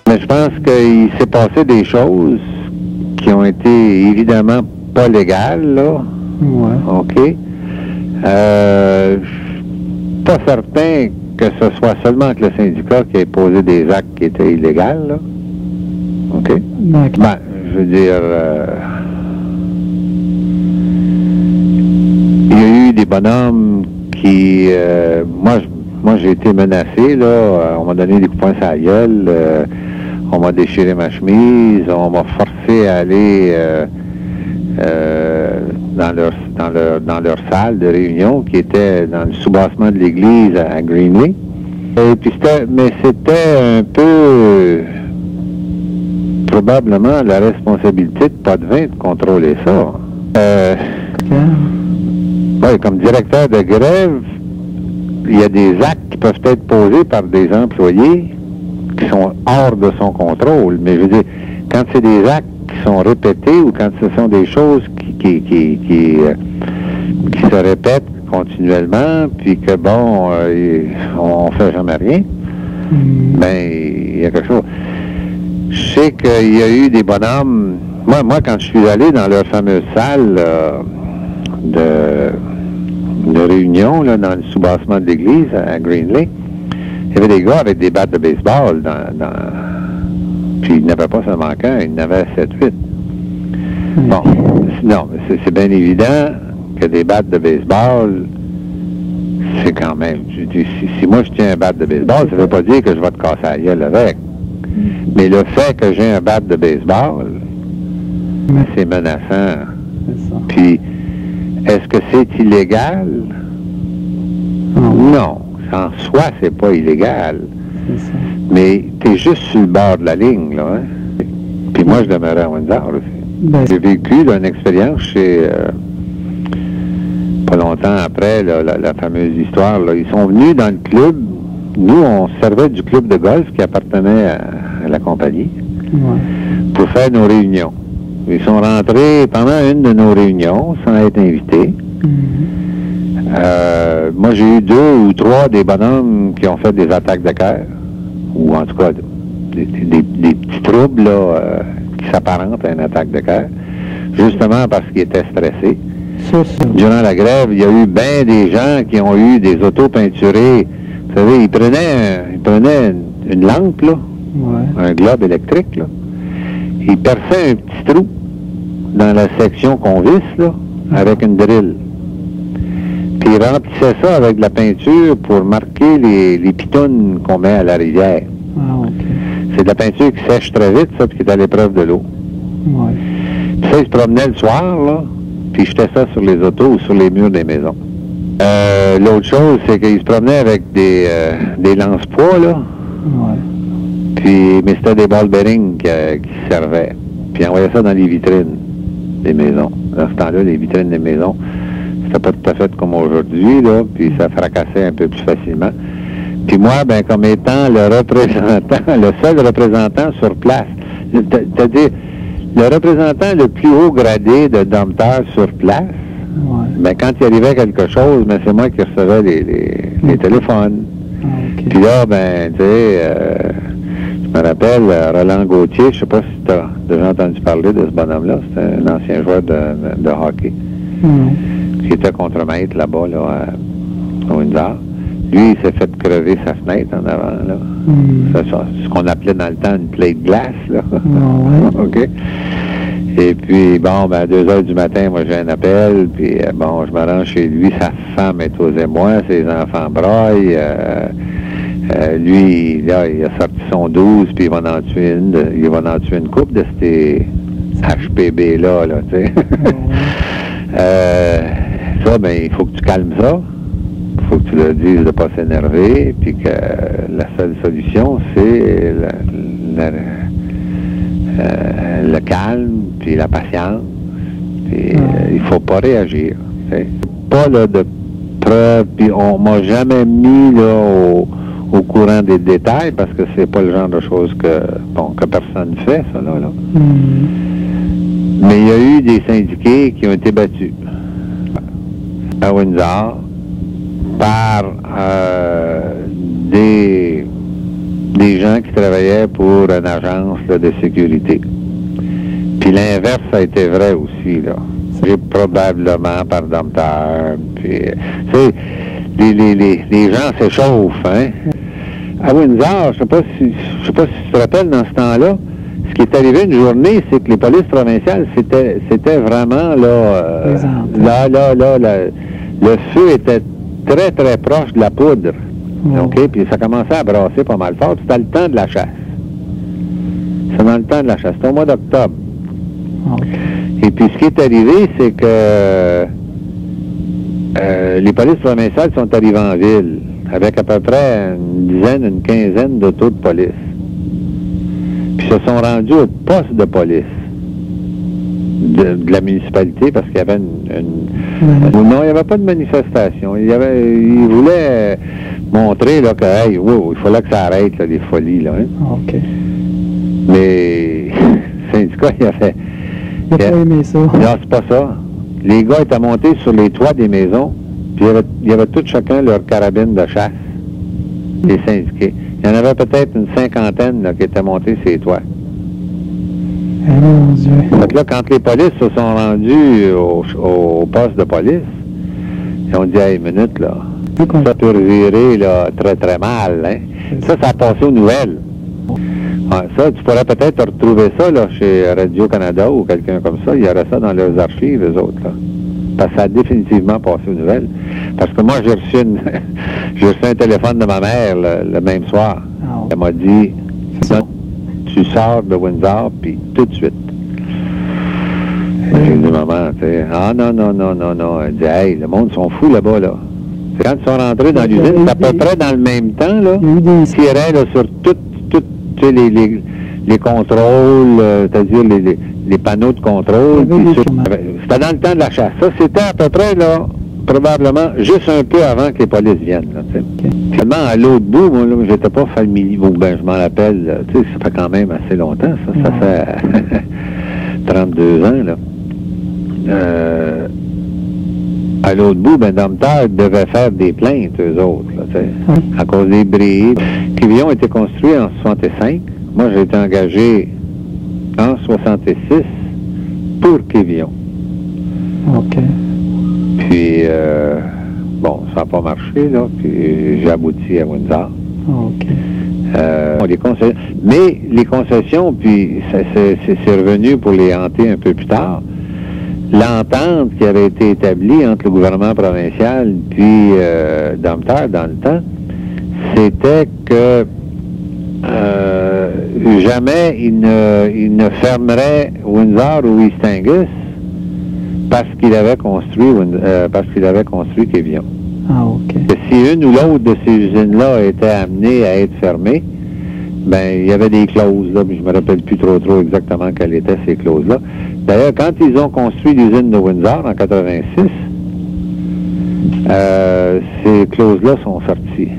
Mais je pense qu'il s'est passé des choses qui ont été évidemment pas légales, là. Ouais. OK? Je suis pas certain que ce soit seulement que le syndicat qui ait posé des actes qui étaient illégaux, là. OK? D'accord. Ben, je veux dire, il y a eu des bonhommes qui, moi j'ai été menacé, là, on m'a donné des coups de poing sur la gueule, on m'a déchiré ma chemise, on m'a forcé à aller dans leur salle de réunion qui était dans le soubassement de l'église à Greenlee. Et puis c'était un peu probablement la responsabilité de Potvin de contrôler ça. Ouais, comme directeur de grève, il y a des actes qui peuvent être posés par des employés qui sont hors de son contrôle. Mais je veux dire, quand c'est des actes qui sont répétés ou quand ce sont des choses qui se répètent continuellement, puis que bon, on fait jamais rien, ben, il y a quelque chose. Je sais qu'il y a eu des bonhommes. Moi, quand je suis allé dans leur fameuse salle de réunion, là, dans le soubassement de l'église à Greenlee, il y avait des gars avec des battes de baseball puis il n'y avait pas seulement qu'un, il y en avait 7-8. Bon, non, c'est bien évident que des battes de baseball, c'est quand même... Si moi je tiens un bat de baseball, ça ne veut pas dire que je vais te casser la gueule avec. Mais le fait que j'ai un bat de baseball, c'est menaçant. Puis, est-ce que c'est illégal? Non. En soi, c'est pas illégal. Mais tu es juste sur le bord de la ligne, là. Hein? Puis moi, je demeurais à Windsor aussi. J'ai vécu là, une expérience chez... pas longtemps après, là, la fameuse histoire, là, ils sont venus dans le club. Nous, on servait du club de golf qui appartenait à la compagnie pour faire nos réunions. Ils sont rentrés pendant une de nos réunions sans être invités. Moi, j'ai eu 2 ou 3 des bonhommes qui ont fait des attaques de cœur, ou en tout cas des petits troubles là, qui s'apparentent à une attaque de cœur, justement parce qu'ils étaient stressés. Durant la grève, il y a eu bien des gens qui ont eu des autos peinturées. Vous savez, ils prenaient une lampe, là, un globe électrique, là. Ils perçaient un petit trou dans la section qu'on visse, là, avec une drille. Puis ils remplissaient ça avec de la peinture pour marquer les pitounes qu'on met à la rivière. C'est de la peinture qui sèche très vite, ça, puis qui est à l'épreuve de l'eau. Puis ça, ils se promenaient le soir, là, puis ils jetaient ça sur les autos ou sur les murs des maisons. L'autre chose, c'est qu'ils se promenaient avec des lance-poids, là. Puis, mais c'était des ball bearings qui servaient. Puis ils envoyaient ça dans les vitrines des maisons. Dans ce temps-là, les vitrines des maisons, c'était pas tout à fait comme aujourd'hui, là, puis ça fracassait un peu plus facilement. Puis moi, ben, comme étant le seul représentant sur place, c'est-à-dire le représentant le plus haut gradé de dompteur sur place, ben, quand il arrivait quelque chose, ben, c'est moi qui recevais les téléphones. Puis là, ben, tu sais, je me rappelle, Roland Gauthier, je sais pas si tu as déjà entendu parler de ce bonhomme-là, c'était un ancien joueur de hockey, qui était contre-maître là-bas, là, à Windsor. Lui, il s'est fait crever sa fenêtre en avant, là. C'est ce qu'on appelait dans le temps une plaie de glace, là. OK? Et puis, bon, ben, à 2 heures du matin, moi, j'ai un appel, puis, bon, je me rends chez lui, sa femme est aux émois, ses enfants braillent, lui, là, il a sorti son 12, puis il va en tuer une couple de ces HPB-là, là, tu sais. Ça, ben, il faut que tu calmes ça. Il faut que tu leur dises de ne pas s'énerver, puis que la seule solution, c'est le calme, puis la patience. Puis il faut pas réagir. T'sais. Pas là, de preuves, puis on m'a jamais mis là, au courant des détails, parce que c'est pas le genre de choses que personne fait, ça, là. Mais il y a eu des syndiqués qui ont été battus à Windsor par des des gens qui travaillaient pour une agence là, de sécurité. Puis l'inverse a été vrai aussi, là. C'est probablement par dompteur. Puis, tu sais, les gens s'échauffent, hein. À Windsor, je sais pas si tu te rappelles dans ce temps-là, ce qui est arrivé une journée, c'est que les polices provinciales, c'était vraiment, là, le feu était très, très proche de la poudre. OK? Puis ça commençait à brasser pas mal fort. C'était le temps de la chasse. C'est dans le temps de la chasse. C'était au mois d'octobre. Et puis ce qui est arrivé, c'est que les polices provinciales sont arrivées en ville avec à peu près une quinzaine d'autos de police. Puis se sont rendus au poste de police de la municipalité parce qu'il y avait non, il n'y avait pas de manifestation. Ils voulaient montrer là, que hey, wow, il fallait que ça arrête là, les folies. Là, hein. Mais le syndicat, il n'a pas aimé ça. Non, c'est pas ça. Les gars étaient montés sur les toits des maisons, puis il y avait tout chacun leur carabine de chasse, les syndiqués. Il y en avait peut-être une cinquantaine là, qui étaient montés sur les toits. Mon Dieu. Donc là, quand les polices se sont rendus au poste de police, ils ont dit, hey, minute, là, ça peut revirer là, très, très mal. Hein? Ça a passé aux nouvelles. Ouais, ça, tu pourrais peut-être retrouver ça là, chez Radio-Canada ou quelqu'un comme ça. Il y aurait ça dans leurs archives, eux autres. Là. Parce que ça a définitivement passé aux nouvelles. Parce que moi, j'ai reçu un téléphone de ma mère le même soir. Elle m'a dit, tu sors de Windsor, puis tout de suite. J'ai dit, maman, tu sais, non. Elle dit, hey, le monde sont fous là-bas, là. Quand ils sont rentrés dans l'usine, c'est à peu près dans le même temps, là. Ils tiraient là, sur tout les contrôles, c'est-à-dire les panneaux de contrôle. C'était dans le temps de la chasse. Ça, c'était à peu près, là, probablement juste un peu avant que les polices viennent. Là, seulement à l'autre bout, moi, là, j'étais pas familier, ou ben je m'en rappelle, tu sais, ça fait quand même assez longtemps, ça fait 32 ans, là. À l'autre bout, ben, Dompteur devait faire des plaintes, eux autres, là, tu sais, à cause des bris. Quévillon a été construit en 65. Moi, j'ai été engagé en 66 pour Quévillon. Puis, bon, ça n'a pas marché, là, puis j'ai abouti à Windsor. Mais les concessions, puis c'est revenu pour les hanter un peu plus tard. L'entente qui avait été établie entre le gouvernement provincial puis Dompteur dans le temps, c'était que jamais il ne fermerait Windsor ou East Angus parce qu'il avait construit Quévillon. Si une ou l'autre de ces usines-là était amenée à être fermée, ben il y avait des clauses, là, mais je me rappelle plus trop exactement quelles étaient ces clauses-là. D'ailleurs, quand ils ont construit l'usine de Windsor en 86, ces clauses-là sont sorties.